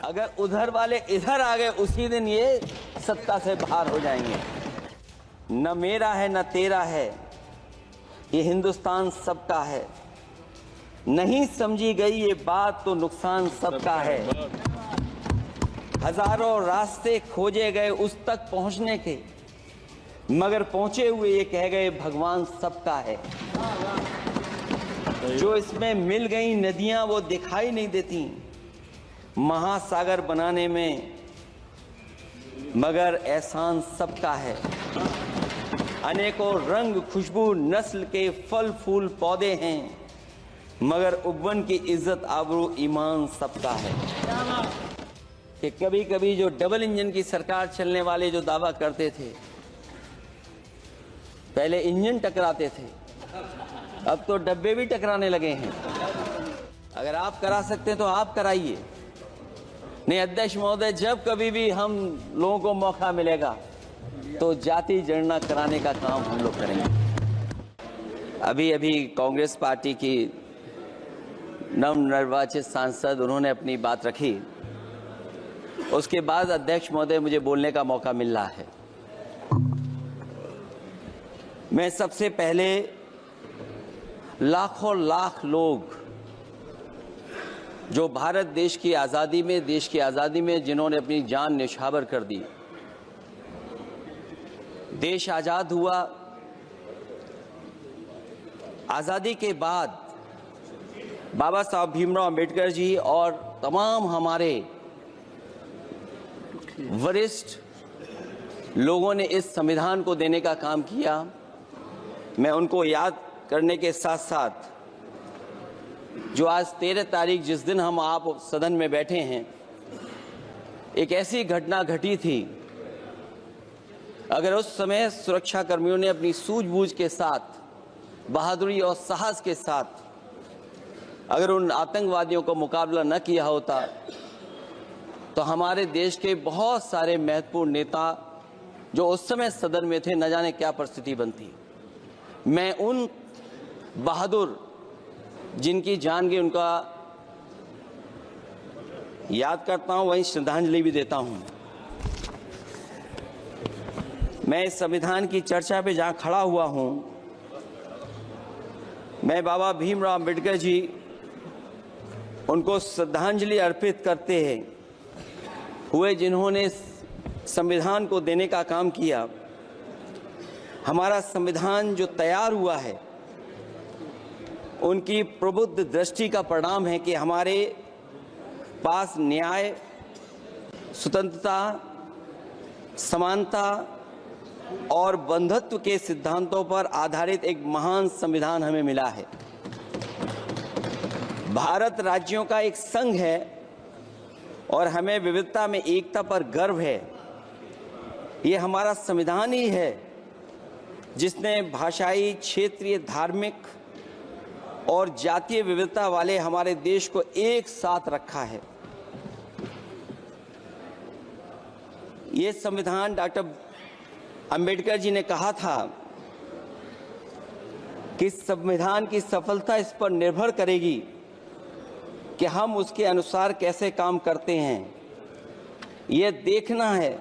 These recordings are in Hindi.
अगर उधर वाले इधर आ गए उसी दिन ये सत्ता से बाहर हो जाएंगे। न मेरा है न तेरा है, ये हिंदुस्तान सबका है। नहीं समझी गई ये बात तो नुकसान सबका है। हजारों रास्ते खोजे गए उस तक पहुंचने के, मगर पहुंचे हुए ये कह गए भगवान सबका है। जो इसमें मिल गई नदियां वो दिखाई नहीं देती महासागर बनाने में, मगर एहसान सबका है। अनेकों रंग खुशबू नस्ल के फल फूल पौधे हैं, मगर उब्बन की इज्जत आबरू ईमान सबका है। कि कभी कभी जो डबल इंजन की सरकार चलने वाले जो दावा करते थे, पहले इंजन टकराते थे, अब तो डब्बे भी टकराने लगे हैं। अगर आप करा सकते हैं तो आप कराइए। नहीं अध्यक्ष महोदय, जब कभी भी हम लोगों को मौका मिलेगा तो जाति जनगणना कराने का काम हम लोग करेंगे। अभी अभी कांग्रेस पार्टी की नवनिर्वाचित सांसद उन्होंने अपनी बात रखी, उसके बाद अध्यक्ष महोदय मुझे बोलने का मौका मिल रहा है। मैं सबसे पहले लाखों लाख लोग जो भारत देश की आज़ादी में जिन्होंने अपनी जान न्यौछावर कर दी, देश आज़ाद हुआ। आज़ादी के बाद बाबा साहब भीमराव अंबेडकर जी और तमाम हमारे वरिष्ठ लोगों ने इस संविधान को देने का काम किया। मैं उनको याद करने के साथ साथ जो आज 13 तारीख जिस दिन हम आप सदन में बैठे हैं, एक ऐसी घटना घटी थी, अगर उस समय सुरक्षा कर्मियों ने अपनी सूझबूझ के साथ, बहादुरी और साहस के साथ अगर उन आतंकवादियों को मुकाबला न किया होता तो हमारे देश के बहुत सारे महत्वपूर्ण नेता जो उस समय सदन में थे, न जाने क्या परिस्थिति बनती। मैं उन बहादुर जिनकी जान गई उनका याद करता हूं, वहीं श्रद्धांजलि भी देता हूं। मैं इस संविधान की चर्चा पे जहां खड़ा हुआ हूं, मैं बाबा भीमराव अंबेडकर जी उनको श्रद्धांजलि अर्पित करते हुए जिन्होंने संविधान को देने का काम किया। हमारा संविधान जो तैयार हुआ है उनकी प्रबुद्ध दृष्टि का परिणाम है कि हमारे पास न्याय, स्वतंत्रता, समानता और बंधुत्व के सिद्धांतों पर आधारित एक महान संविधान हमें मिला है। भारत राज्यों का एक संघ है और हमें विविधता में एकता पर गर्व है। ये हमारा संविधान ही है जिसने भाषाई, क्षेत्रीय, धार्मिक और जातीय विविधता वाले हमारे देश को एक साथ रखा है। ये संविधान डॉक्टर अंबेडकर जी ने कहा था कि संविधान की सफलता इस पर निर्भर करेगी कि हम उसके अनुसार कैसे काम करते हैं। ये देखना है,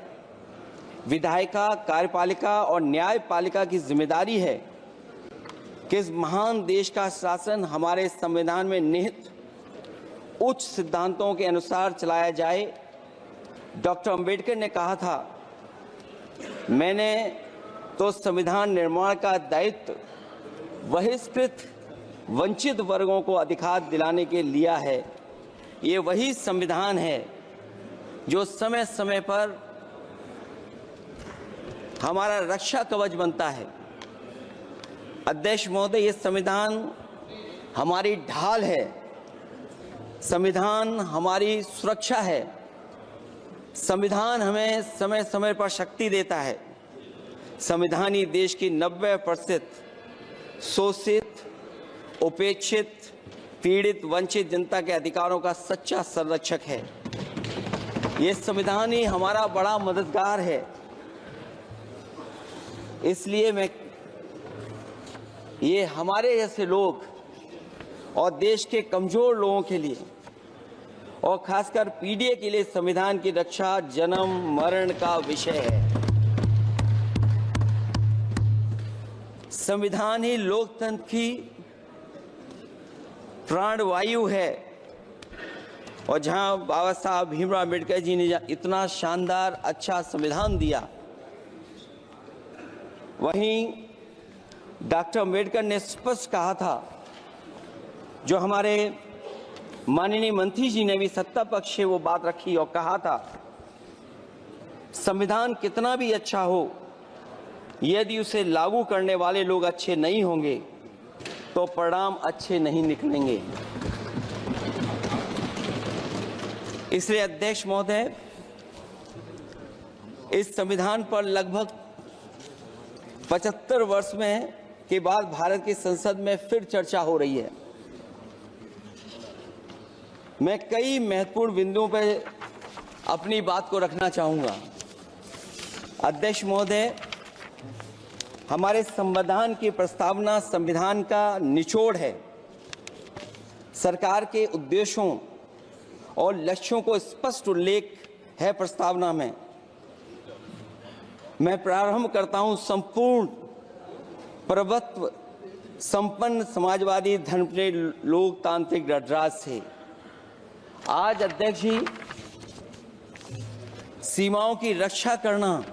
विधायिका, कार्यपालिका और न्यायपालिका की जिम्मेदारी है कि इस महान देश का शासन हमारे संविधान में निहित उच्च सिद्धांतों के अनुसार चलाया जाए। डॉक्टर अंबेडकर ने कहा था, मैंने तो संविधान निर्माण का दायित्व बहिष्कृत वंचित वर्गों को अधिकार दिलाने के लिया है। ये वही संविधान है जो समय समय पर हमारा रक्षा कवच बनता है। अध्यक्ष महोदय, ये संविधान हमारी ढाल है, संविधान हमारी सुरक्षा है, संविधान हमें समय समय पर शक्ति देता है। संविधान ही देश की 90% शोषित, उपेक्षित, पीड़ित, वंचित जनता के अधिकारों का सच्चा संरक्षक है। ये संविधान ही हमारा बड़ा मददगार है। इसलिए ये हमारे जैसे लोग और देश के कमजोर लोगों के लिए और खासकर पीडीए के लिए संविधान की रक्षा जन्म मरण का विषय है। संविधान ही लोकतंत्र की प्राणवायु है और जहां बाबा साहब भीमराव अम्बेडकर जी ने इतना शानदार अच्छा संविधान दिया, वहीं डॉक्टर अम्बेडकर ने स्पष्ट कहा था, जो हमारे माननीय मंत्री जी ने भी सत्ता पक्ष से वो बात रखी और कहा था, संविधान कितना भी अच्छा हो, यदि उसे लागू करने वाले लोग अच्छे नहीं होंगे तो परिणाम अच्छे नहीं निकलेंगे। इसलिए अध्यक्ष महोदय, इस संविधान पर लगभग 75 वर्ष में के बाद भारत की संसद में फिर चर्चा हो रही है। मैं कई महत्वपूर्ण बिंदुओं पर अपनी बात को रखना चाहूंगा। अध्यक्ष महोदय, हमारे संविधान की प्रस्तावना संविधान का निचोड़ है। सरकार के उद्देश्यों और लक्ष्यों को स्पष्ट उल्लेख है प्रस्तावना में। मैं प्रारंभ करता हूं संपूर्ण प्रभुत्व संपन्न समाजवादी धर्मप्रिय लोकतांत्रिक गणराज्य से। आज अध्यक्ष जी, सीमाओं की रक्षा करना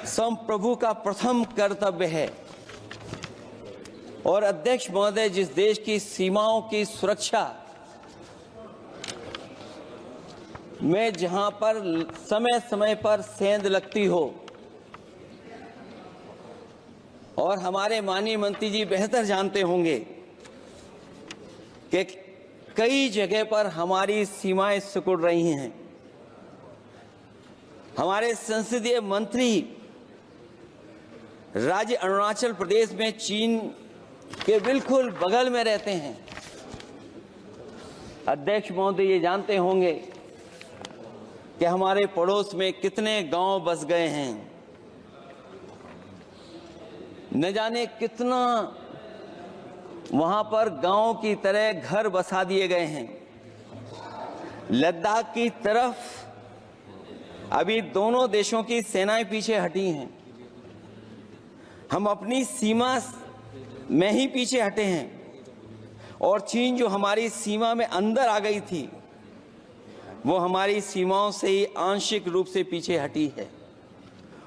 संप्रभु का प्रथम कर्तव्य है। और अध्यक्ष महोदय, जिस देश की सीमाओं की सुरक्षा में जहां पर समय समय पर सेंध लगती हो, और हमारे माननीय मंत्री जी बेहतर जानते होंगे कि कई जगह पर हमारी सीमाएं सिकुड़ रही हैं। हमारे संसदीय मंत्री राज्य अरुणाचल प्रदेश में चीन के बिल्कुल बगल में रहते हैं। अध्यक्ष महोदय, ये जानते होंगे कि हमारे पड़ोस में कितने गांव बस गए हैं, न जाने कितना वहां पर गांव की तरह घर बसा दिए गए हैं। लद्दाख की तरफ अभी दोनों देशों की सेनाएं पीछे हटी हैं। हम अपनी सीमा में ही पीछे हटे हैं, और चीन जो हमारी सीमा में अंदर आ गई थी, वो हमारी सीमाओं से ही आंशिक रूप से पीछे हटी है।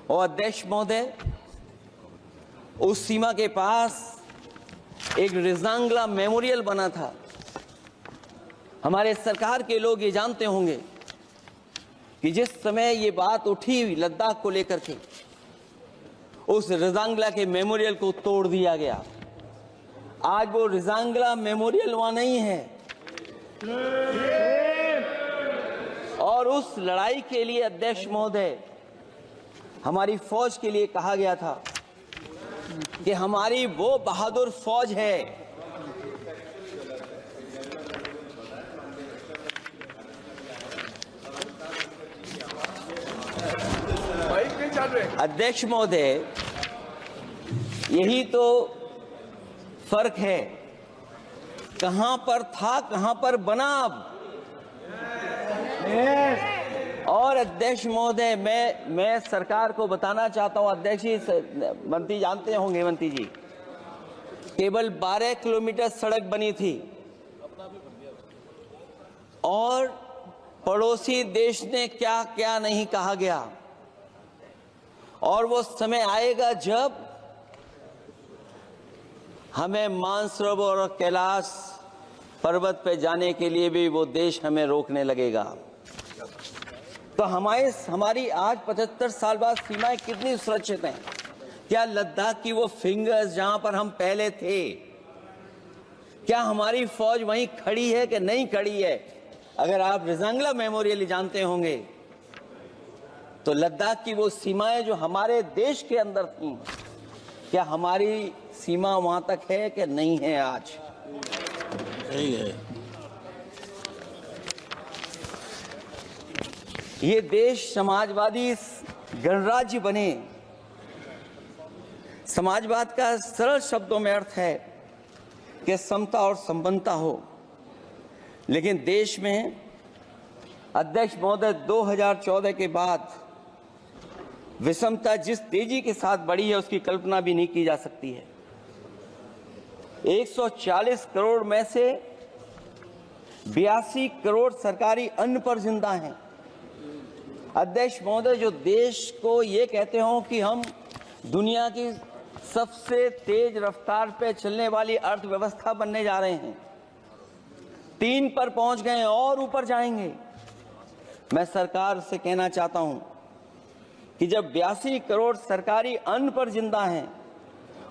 और अध्यक्ष महोदय, उस सीमा के पास एक रिजांगला मेमोरियल बना था। हमारे सरकार के लोग ये जानते होंगे कि जिस समय ये बात उठी लद्दाख को लेकर के, उस रिजांगला के मेमोरियल को तोड़ दिया गया। आज वो रिजांगला मेमोरियल वहां नहीं है। और उस लड़ाई के लिए अध्यक्ष महोदय, हमारी फौज के लिए कहा गया था कि हमारी वो बहादुर फौज है अध्यक्ष महोदय, यही तो फर्क है। कहां पर था, कहां पर बना अब। और अध्यक्ष महोदय, मैं सरकार को बताना चाहता हूं, अध्यक्ष जी, मंत्री जानते होंगे, मंत्री जी, केवल 12 किलोमीटर सड़क बनी थी और पड़ोसी देश ने क्या क्या नहीं कहा गया। और वो समय आएगा जब हमें मानसरोवर और कैलाश पर्वत पे जाने के लिए भी वो देश हमें रोकने लगेगा। तो हमारी आज 75 साल बाद सीमाएं कितनी सुरक्षित हैं? क्या लद्दाख की वो फिंगर्स जहां पर हम पहले थे, क्या हमारी फौज वहीं खड़ी है कि नहीं खड़ी है? अगर आप रिजांगला मेमोरियल जानते होंगे तो लद्दाख की वो सीमाएं जो हमारे देश के अंदर थी, क्या हमारी सीमा वहां तक है कि नहीं है? आज सही है। ये देश समाजवादी गणराज्य बने। समाजवाद का सरल शब्दों में अर्थ है कि समता और संपन्नता हो। लेकिन देश में अध्यक्ष महोदय 2014 के बाद विषमता जिस तेजी के साथ बढ़ी है उसकी कल्पना भी नहीं की जा सकती है। 140 करोड़ में से 82 करोड़ सरकारी अन्न पर जिंदा हैं। अध्यक्ष महोदय, जो देश को ये कहते हो कि हम दुनिया की सबसे तेज रफ्तार पे चलने वाली अर्थव्यवस्था बनने जा रहे हैं, 3 पर पहुंच गए और ऊपर जाएंगे। मैं सरकार से कहना चाहता हूं कि जब 82 करोड़ सरकारी अन्न पर जिंदा हैं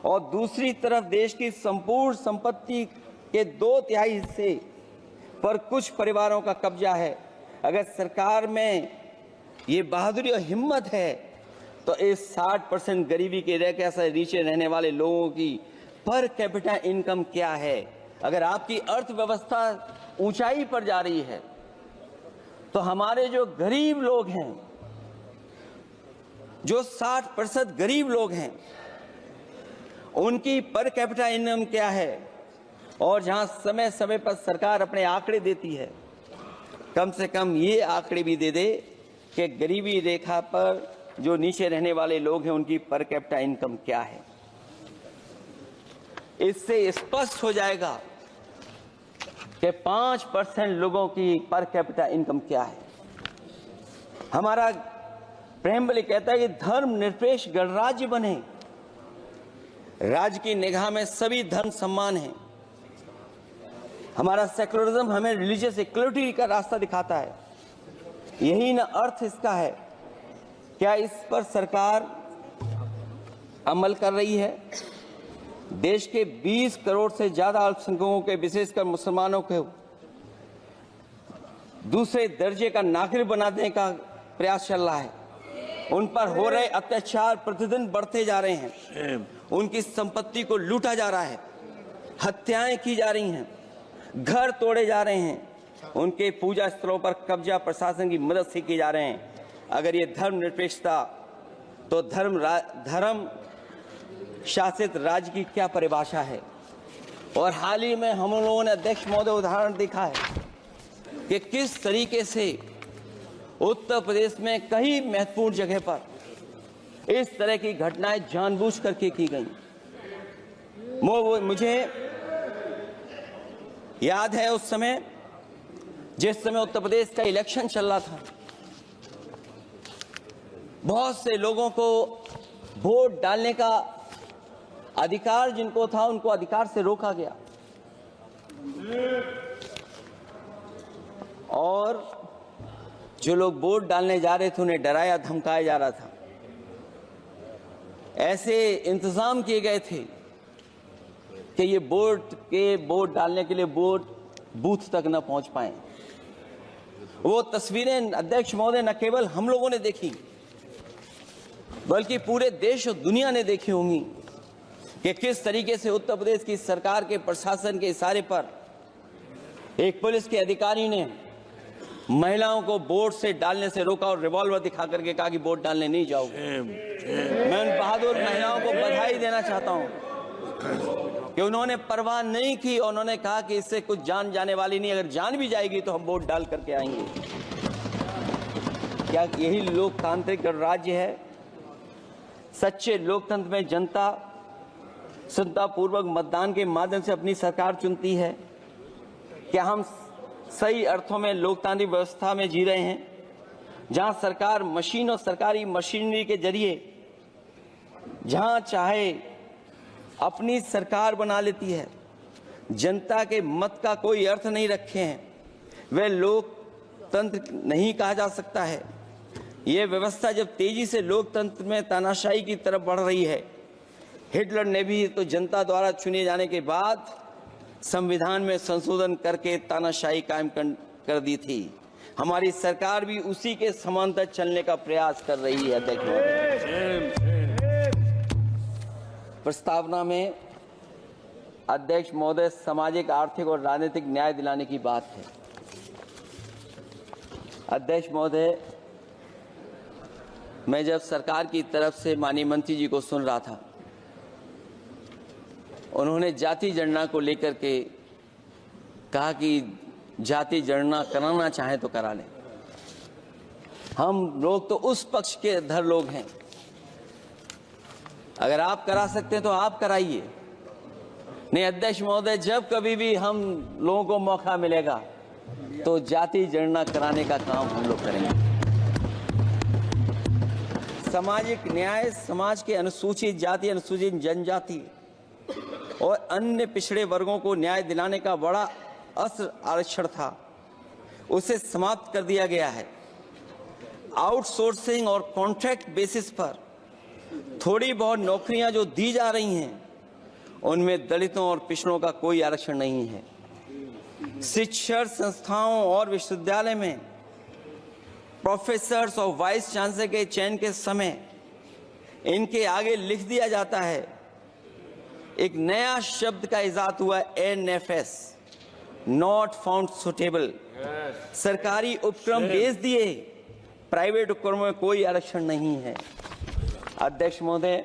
और दूसरी तरफ देश की संपूर्ण संपत्ति के 2/3 हिस्से पर कुछ परिवारों का कब्जा है, अगर सरकार में ये बहादुरी और हिम्मत है तो इस 60% गरीबी के रेखा से नीचे रहने वाले लोगों की पर कैपिटा इनकम क्या है? अगर आपकी अर्थव्यवस्था ऊंचाई पर जा रही है तो हमारे जो गरीब लोग हैं, जो 60% गरीब लोग हैं, उनकी पर कैपिटा इनकम क्या है? और जहां समय समय पर सरकार अपने आंकड़े देती है, कम से कम ये आंकड़े भी दे दे कि गरीबी रेखा पर जो नीचे रहने वाले लोग हैं उनकी पर कैपिटा इनकम क्या है। इससे स्पष्ट हो जाएगा कि 5% लोगों की पर कैपिटा इनकम क्या है। हमारा प्रेमबली कहता है कि धर्म निरपेक्ष गणराज्य बने, राज्य की निगाह में सभी धर्म समान हैं। हमारा सेकुलरिज्म हमें रिलीजियस इक्वलिटी का रास्ता दिखाता है। यही ना अर्थ इसका है। क्या इस पर सरकार अमल कर रही है? देश के 20 करोड़ से ज्यादा अल्पसंख्यकों के, विशेषकर मुसलमानों को दूसरे दर्जे का नागरिक बनाने का प्रयास चल रहा है। उन पर हो रहे अत्याचार प्रतिदिन बढ़ते जा रहे हैं। उनकी संपत्ति को लूटा जा रहा है, हत्याएं की जा रही हैं, घर तोड़े जा रहे हैं, उनके पूजा स्थलों पर कब्जा प्रशासन की मदद से किए जा रहे हैं। अगर ये धर्मनिरपेक्षता, तो धर्म शासित राज्य की क्या परिभाषा है? और हाल ही में हम लोगों ने अध्यक्ष महोदय उदाहरण देखा है कि किस तरीके से उत्तर प्रदेश में कई महत्वपूर्ण जगह पर इस तरह की घटनाएं जानबूझ करके की गई। मुझे याद है उस समय, जिस समय उत्तर प्रदेश का इलेक्शन चल रहा था, बहुत से लोगों को वोट डालने का अधिकार जिनको था, उनको अधिकार से रोका गया और जो लोग वोट डालने जा रहे थे उन्हें डराया धमकाया जा रहा था। ऐसे इंतजाम किए गए थे कि ये वोट डालने के लिए वोट बूथ तक न पहुंच पाए। वो तस्वीरें अध्यक्ष महोदय न केवल हम लोगों ने देखी, बल्कि पूरे देश और दुनिया ने देखी होंगी कि किस तरीके से उत्तर प्रदेश की सरकार के प्रशासन के इशारे पर एक पुलिस के अधिकारी ने महिलाओं को वोट से डालने से रोका और रिवॉल्वर दिखा करके कहा कि वोट डालने नहीं जाओगे। मैं उन बहादुर महिलाओं को बधाई देना चाहता हूं कि उन्होंने परवाह नहीं की और उन्होंने कहा कि इससे कुछ जान जाने वाली नहीं, अगर जान भी जाएगी तो हम वोट डाल करके आएंगे। क्या यही लोकतांत्रिक राज्य है? सच्चे लोकतंत्र में जनता श्रद्धापूर्वक मतदान के माध्यम से अपनी सरकार चुनती है। क्या हम सही अर्थों में लोकतांत्रिक व्यवस्था में जी रहे हैं, जहां सरकार मशीन और सरकारी मशीनरी के जरिए जहां चाहे अपनी सरकार बना लेती है, जनता के मत का कोई अर्थ नहीं रखे हैं, वह लोकतंत्र नहीं कहा जा सकता है। यह व्यवस्था जब तेजी से लोकतंत्र में तानाशाही की तरफ बढ़ रही है, हिटलर ने भी तो जनता द्वारा चुने जाने के बाद संविधान में संशोधन करके तानाशाही कायम कर दी थी। हमारी सरकार भी उसी के समांतर चलने का प्रयास कर रही है। प्रस्तावना में अध्यक्ष महोदय सामाजिक, आर्थिक और राजनीतिक न्याय दिलाने की बात है। अध्यक्ष महोदय, मैं जब सरकार की तरफ से माननीय मंत्री जी को सुन रहा था, उन्होंने जाति जनगणना को लेकर के कहा कि जाति जनगणना कराना चाहे तो करा लें। हम लोग तो उस पक्ष के धर लोग हैं, अगर आप करा सकते हैं तो आप कराइए। नहीं अध्यक्ष महोदय, जब कभी भी हम लोगों को मौका मिलेगा तो जाति जनगणना कराने का काम हम लोग करेंगे। सामाजिक न्याय समाज के अनुसूचित जाति, अनुसूचित जनजाति और अन्य पिछड़े वर्गों को न्याय दिलाने का बड़ा अस्त्र आरक्षण था, उसे समाप्त कर दिया गया है। आउटसोर्सिंग और कॉन्ट्रैक्ट बेसिस पर थोड़ी बहुत नौकरियां जो दी जा रही हैं, उनमें दलितों और पिछड़ों का कोई आरक्षण नहीं है। शिक्षण संस्थाओं और विश्वविद्यालय में प्रोफेसर्स और वाइस चांसलर के चयन के समय इनके आगे लिख दिया जाता है, एक नया शब्द का इजाद हुआ NFS, नॉट फाउंड सुटेबल। सरकारी उपक्रम भेज दिए, प्राइवेट उपक्रमों में कोई आरक्षण नहीं है। अध्यक्ष महोदय,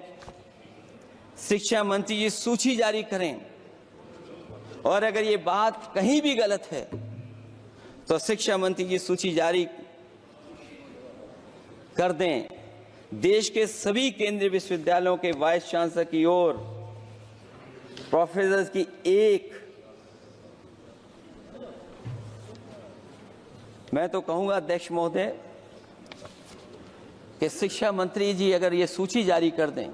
शिक्षा मंत्री जी सूची जारी करें, और अगर ये बात कहीं भी गलत है तो शिक्षा मंत्री जी सूची जारी कर दें। देश के सभी केंद्रीय विश्वविद्यालयों के वाइस चांसलर की ओर प्रोफेसर की एक, मैं तो कहूंगा अध्यक्ष महोदय कि शिक्षा मंत्री जी अगर ये सूची जारी कर दें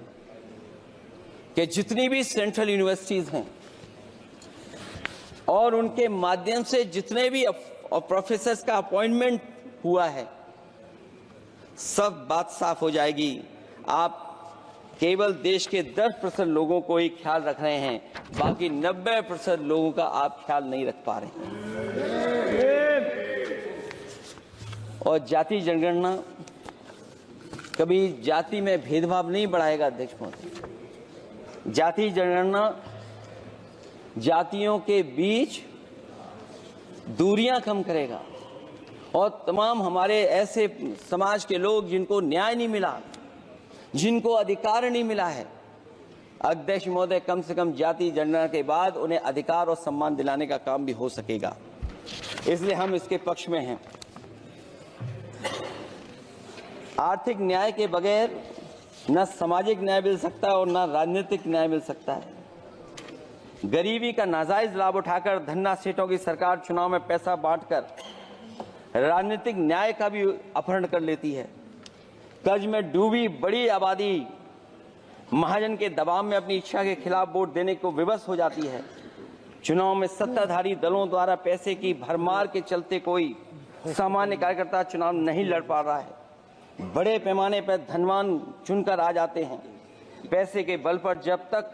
कि जितनी भी सेंट्रल यूनिवर्सिटीज हैं और उनके माध्यम से जितने भी प्रोफेसर्स का अपॉइंटमेंट हुआ है, सब बात साफ हो जाएगी। आप केवल देश के 10% लोगों को ही ख्याल रख रहे हैं, बाकी 90% लोगों का आप ख्याल नहीं रख पा रहे हैं। और जाति जनगणना कभी जाति में भेदभाव नहीं बढ़ाएगा अध्यक्ष महोदय। जाति जनगणना जातियों के बीच दूरियां कम करेगा और तमाम हमारे ऐसे समाज के लोग जिनको न्याय नहीं मिला, जिनको अधिकार नहीं मिला है, अध्यक्ष महोदय कम से कम जाति जनगणना के बाद उन्हें अधिकार और सम्मान दिलाने का काम भी हो सकेगा। इसलिए हम इसके पक्ष में हैं। आर्थिक न्याय के बगैर न सामाजिक न्याय मिल सकता है और न राजनीतिक न्याय मिल सकता है। गरीबी का नाजायज लाभ उठाकर धन्ना सेठों की सरकार चुनाव में पैसा बांटकर राजनीतिक न्याय का भी अपहरण कर लेती है। कर्ज में डूबी बड़ी आबादी महाजन के दबाव में अपनी इच्छा के खिलाफ वोट देने को विवश हो जाती है। चुनाव में सत्ताधारी दलों द्वारा पैसे की भरमार के चलते कोई सामान्य कार्यकर्ता चुनाव नहीं लड़ पा रहा है। बड़े पैमाने पर धनवान चुनकर आ जाते हैं। पैसे के बल पर जब तक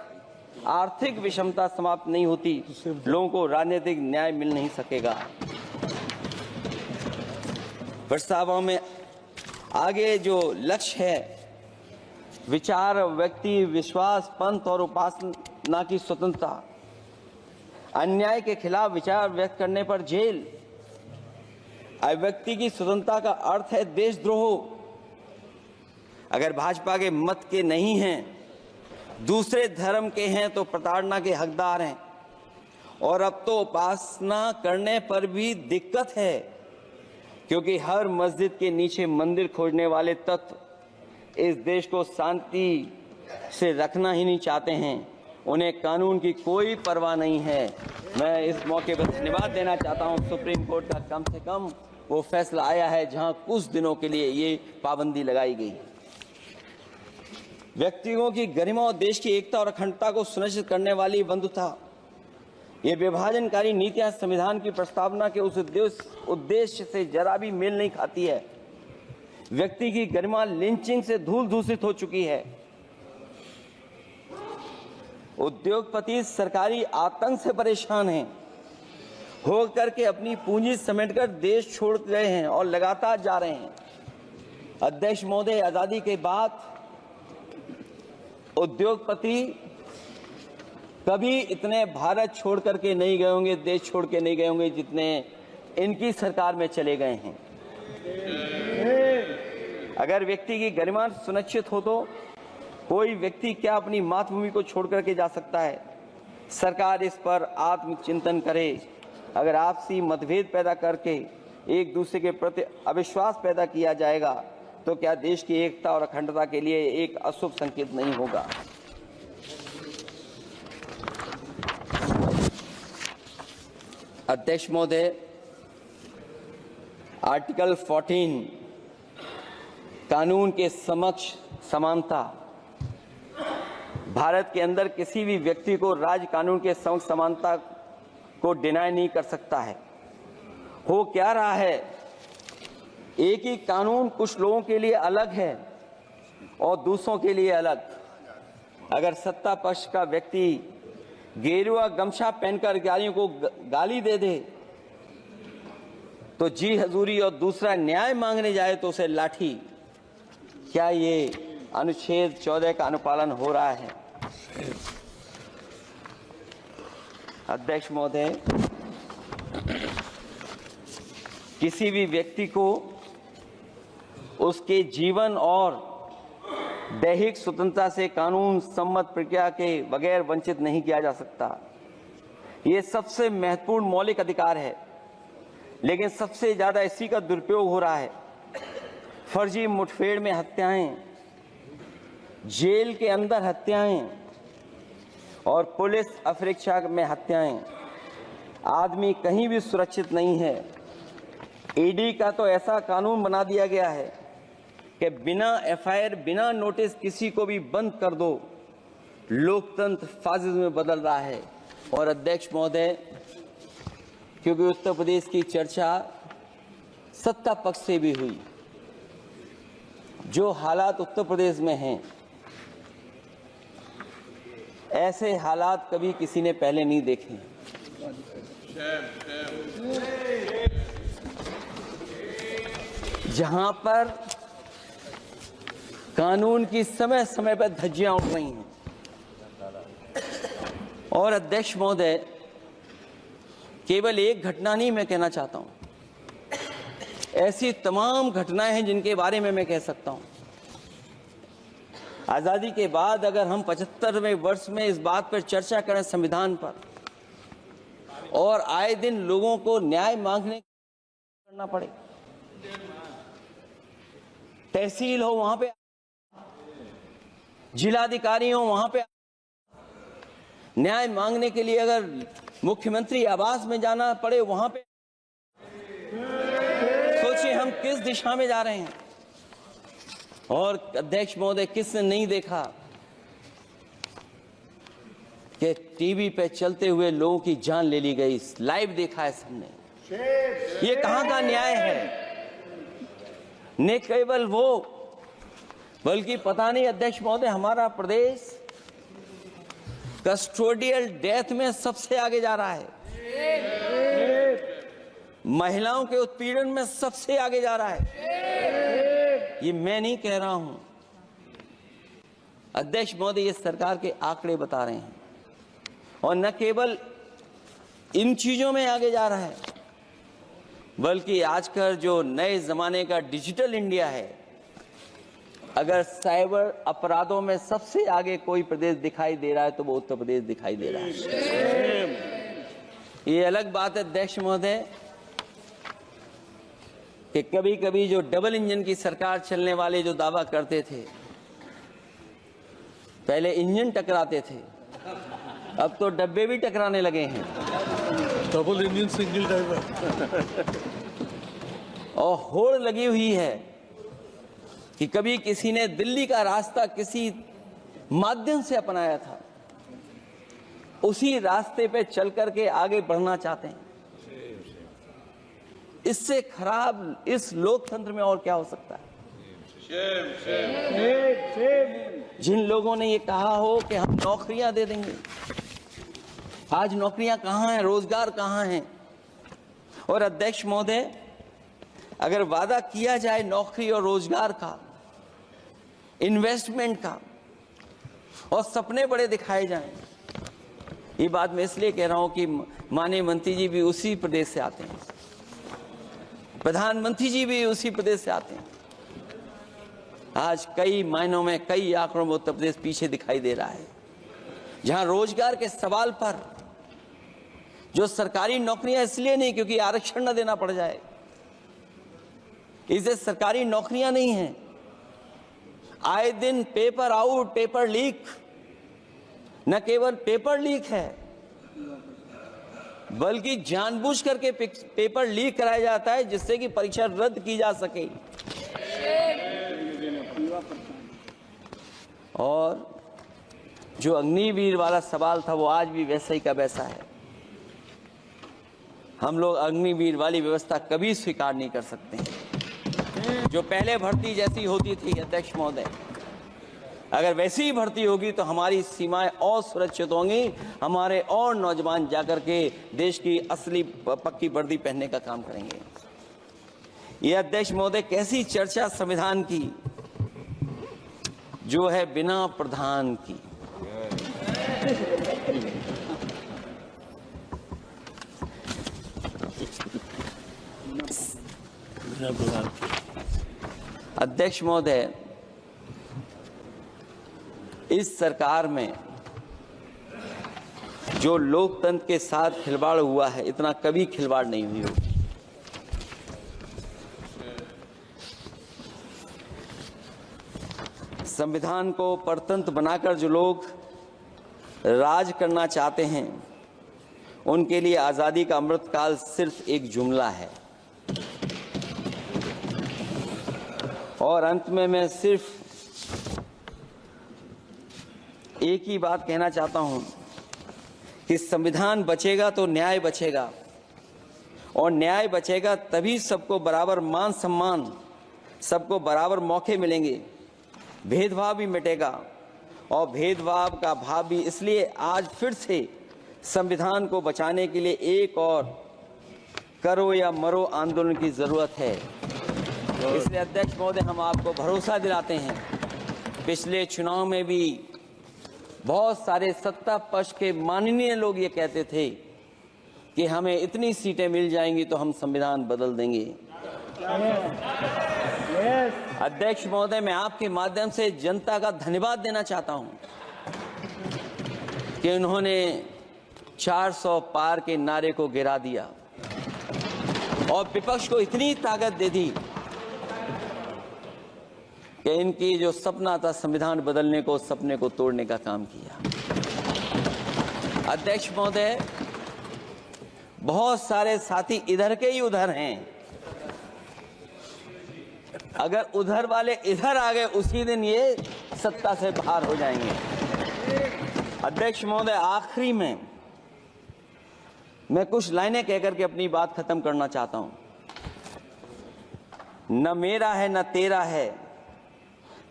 आर्थिक विषमता समाप्त नहीं होती, लोगों को राजनीतिक न्याय मिल नहीं सकेगा। प्रस्तावों में आगे जो लक्ष्य है, विचार, व्यक्ति, विश्वास, पंथ और उपासना की स्वतंत्रता, अन्याय के खिलाफ विचार व्यक्त करने पर जेल, अभिव्यक्ति की स्वतंत्रता का अर्थ है देशद्रोह। अगर भाजपा के मत के नहीं हैं, दूसरे धर्म के हैं तो प्रताड़ना के हकदार हैं। और अब तो उपासना करने पर भी दिक्कत है, क्योंकि हर मस्जिद के नीचे मंदिर खोजने वाले तत्व इस देश को शांति से रखना ही नहीं चाहते हैं। उन्हें कानून की कोई परवाह नहीं है। मैं इस मौके पर धन्यवाद देना चाहता हूं। सुप्रीम कोर्ट का कम से कम वो फैसला आया है जहां कुछ दिनों के लिए ये पाबंदी लगाई गई। व्यक्तियों की गरिमा और देश की एकता और अखंडता को सुनिश्चित करने वाली बंधुता, ये विभाजनकारी नीतियां संविधान की प्रस्तावना के उस उद्देश्य से जरा भी मेल नहीं खाती है। व्यक्ति की गरिमा लिंचिंग से धूल दूषित हो चुकी है। उद्योगपति सरकारी आतंक से परेशान हैं, होकर के अपनी पूंजी समेटकर देश छोड़ गए हैं और लगातार जा रहे हैं। अध्यक्ष महोदय, आजादी के बाद उद्योगपति कभी इतने भारत छोड़ करके नहीं गए होंगे, देश छोड़ के नहीं गए होंगे जितने इनकी सरकार में चले गए हैं। अगर व्यक्ति की गरिमा सुनिश्चित हो तो कोई व्यक्ति क्या अपनी मातृभूमि को छोड़ करके जा सकता है। सरकार इस पर आत्मचिंतन करे अगर आपसी मतभेद पैदा करके एक दूसरे के प्रति अविश्वास पैदा किया जाएगा तो क्या देश की एकता और अखंडता के लिए एक अशुभ संकेत नहीं होगा। अध्यक्ष महोदय, आर्टिकल 14 कानून के समक्ष समानता, भारत के अंदर किसी भी व्यक्ति को राज्य कानून के समक्ष समानता को डिनाई नहीं कर सकता है। हो क्या रहा है, एक ही कानून कुछ लोगों के लिए अलग है और दूसरों के लिए अलग। अगर सत्ता पक्ष का व्यक्ति गेरुआ गमछा पहनकर गालियों को गाली दे दे तो जी हजूरी और दूसरा न्याय मांगने जाए तो उसे लाठी। क्या ये अनुच्छेद 14 का अनुपालन हो रहा है? अध्यक्ष महोदय, किसी भी व्यक्ति को उसके जीवन और दैहिक स्वतंत्रता से कानून सम्मत प्रक्रिया के बगैर वंचित नहीं किया जा सकता। ये सबसे महत्वपूर्ण मौलिक अधिकार है, लेकिन सबसे ज्यादा इसी का दुरुपयोग हो रहा है। फर्जी मुठभेड़ में हत्याएं, जेल के अंदर हत्याएं और पुलिस अपरीक्षा में हत्याएं। आदमी कहीं भी सुरक्षित नहीं है। ईडी का तो ऐसा कानून बना दिया गया है कि बिना एफआईआर, बिना नोटिस किसी को भी बंद कर दो। लोकतंत्र फासिज्म में बदल रहा है। और अध्यक्ष महोदय, क्योंकि उत्तर प्रदेश की चर्चा सत्ता पक्ष से भी हुई, जो हालात उत्तर प्रदेश में हैं, ऐसे हालात कभी किसी ने पहले नहीं देखे। जहां पर कानून की समय समय पर धज्जियां उड़ रही हैं। और अध्यक्ष महोदय, केवल एक घटना नहीं मैं कहना चाहता हूं, ऐसी तमाम घटनाएं हैं जिनके बारे में मैं कह सकता हूं। आजादी के बाद अगर हम 75वें वर्ष में इस बात पर चर्चा करें संविधान पर, और आए दिन लोगों को न्याय मांगने करना पड़े, तहसील हो वहां पे, जिलाधिकारी हो वहां पे, न्याय मांगने के लिए अगर मुख्यमंत्री आवास में जाना पड़े वहां पे, सोचिए हम किस दिशा में जा रहे हैं। और अध्यक्ष महोदय, किसने नहीं देखा कि टीवी पे चलते हुए लोगों की जान ले ली गई? लाइव देखा है सबने। ये कहां का न्याय है? न केवल वो, बल्कि पता नहीं अध्यक्ष महोदय, हमारा प्रदेश कस्टोडियल डेथ में सबसे आगे जा रहा है। महिलाओं के उत्पीड़न में सबसे आगे जा रहा है। ये मैं नहीं कह रहा हूं, अध्यक्ष महोदय, ये सरकार के आंकड़े बता रहे हैं। और न केवल इन चीजों में आगे जा रहा है, बल्कि आजकल जो नए जमाने का डिजिटल इंडिया है, अगर साइबर अपराधों में सबसे आगे कोई प्रदेश दिखाई दे रहा है तो वो उत्तर प्रदेश दिखाई दे रहा है। ये अलग बात है अध्यक्ष महोदय कि कभी कभी जो डबल इंजन की सरकार चलने वाले जो दावा करते थे, पहले इंजन टकराते थे, अब तो डब्बे भी टकराने लगे हैं। Double engine single driver. और होड़ लगी हुई है कि कभी किसी ने दिल्ली का रास्ता किसी माध्यम से अपनाया था, उसी रास्ते पे चल करके आगे बढ़ना चाहते हैं। इससे खराब इस लोकतंत्र में और क्या हो सकता है? जिन लोगों ने ये कहा हो कि हम नौकरियां दे देंगे, आज नौकरियां कहां हैं? रोजगार कहां हैं? और अध्यक्ष महोदय, अगर वादा किया जाए नौकरी और रोजगार का, इन्वेस्टमेंट का, और सपने बड़े दिखाए जाएं, ये बात मैं इसलिए कह रहा हूं कि माननीय मंत्री जी भी उसी प्रदेश से आते हैं, प्रधानमंत्री जी भी उसी प्रदेश से आते हैं। आज कई मायनों में, कई आंकड़ों में उत्तर प्रदेश पीछे दिखाई दे रहा है। जहां रोजगार के सवाल पर जो सरकारी नौकरियां इसलिए नहीं क्योंकि आरक्षण न देना पड़ जाए, इसे सरकारी नौकरियां नहीं हैं। आए दिन पेपर आउट, पेपर लीक, न केवल पेपर लीक है बल्कि जानबूझ करके पेपर लीक कराया जाता है जिससे कि परीक्षा रद्द की जा सके। और जो अग्निवीर वाला सवाल था वो आज भी वैसा ही का वैसा है। हम लोग अग्निवीर वाली व्यवस्था कभी स्वीकार नहीं कर सकते हैं। जो पहले भर्ती जैसी होती थी अध्यक्ष महोदय, अगर वैसी ही भर्ती होगी तो हमारी सीमाएं और सुरक्षित होंगी, हमारे और नौजवान जाकर के देश की असली पक्की वर्दी पहनने का काम करेंगे। ये अध्यक्ष महोदय कैसी चर्चा संविधान की जो है बिना प्रधान की। अध्यक्ष महोदय, इस सरकार में जो लोकतंत्र के साथ खिलवाड़ हुआ है, इतना कभी खिलवाड़ नहीं हुई होगी। संविधान को परतंत्र बनाकर जो लोग राज करना चाहते हैं, उनके लिए आजादी का अमृतकाल सिर्फ एक जुमला है। और अंत में मैं सिर्फ एक ही बात कहना चाहता हूं कि संविधान बचेगा तो न्याय बचेगा, और न्याय बचेगा तभी सबको बराबर मान सम्मान, सबको बराबर मौके मिलेंगे, भेदभाव भी मिटेगा। और भेदभाव का भाव भी इसलिए आज फिर से संविधान को बचाने के लिए एक और करो या मरो आंदोलन की जरूरत है। इसलिए अध्यक्ष महोदय, हम आपको भरोसा दिलाते हैं, पिछले चुनाव में भी बहुत सारे सत्ता पक्ष के माननीय लोग ये कहते थे कि हमें इतनी सीटें मिल जाएंगी तो हम संविधान बदल देंगे। अध्यक्ष महोदय, मैं आपके माध्यम से जनता का धन्यवाद देना चाहता हूं कि उन्होंने 400 पार के नारे को गिरा दिया और विपक्ष को इतनी ताकत दे दी कि इनकी जो सपना था संविधान बदलने को, उस सपने को तोड़ने का काम किया। अध्यक्ष महोदय, बहुत सारे साथी इधर के ही उधर हैं, अगर उधर वाले इधर आ गए उसी दिन ये सत्ता से बाहर हो जाएंगे। अध्यक्ष महोदय, आखिरी में मैं कुछ लाइनें कहकर के अपनी बात खत्म करना चाहता हूं। न मेरा है न तेरा है,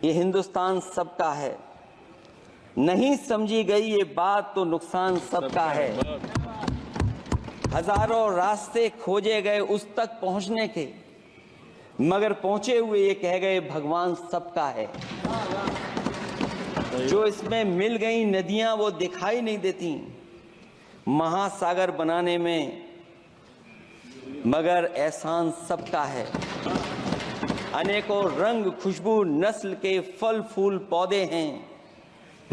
ये हिंदुस्तान सबका है। नहीं समझी गई ये बात तो नुकसान सबका है। हजारों रास्ते खोजे गए उस तक पहुंचने के, मगर पहुंचे हुए ये कह गए भगवान सबका है। जो इसमें मिल गई नदियां वो दिखाई नहीं देती महासागर बनाने में, मगर एहसान सबका है। अनेकों रंग खुशबू नस्ल के फल फूल पौधे हैं,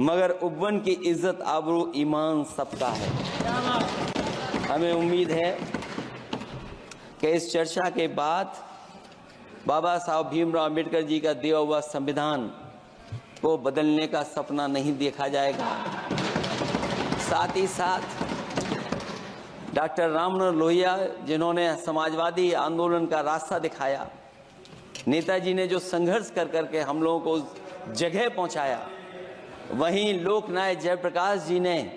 मगर उपवन की इज्जत आबरू ईमान सबका है। हमें उम्मीद है कि इस चर्चा के बाद बाबा साहब भीमराव अम्बेडकर जी का दिया हुआ संविधान को बदलने का सपना नहीं देखा जाएगा। साथ ही साथ डॉक्टर राममनोहर लोहिया, जिन्होंने समाजवादी आंदोलन का रास्ता दिखाया, नेताजी ने जो संघर्ष कर करके हम लोगों को उस जगह पहुंचाया, वहीं लोकनायक जयप्रकाश जी ने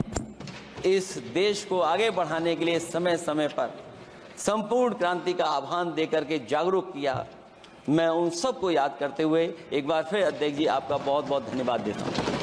इस देश को आगे बढ़ाने के लिए समय समय पर संपूर्ण क्रांति का आह्वान देकर के जागरूक किया। मैं उन सबको याद करते हुए एक बार फिर अध्यक्ष जी आपका बहुत बहुत धन्यवाद देता हूँ।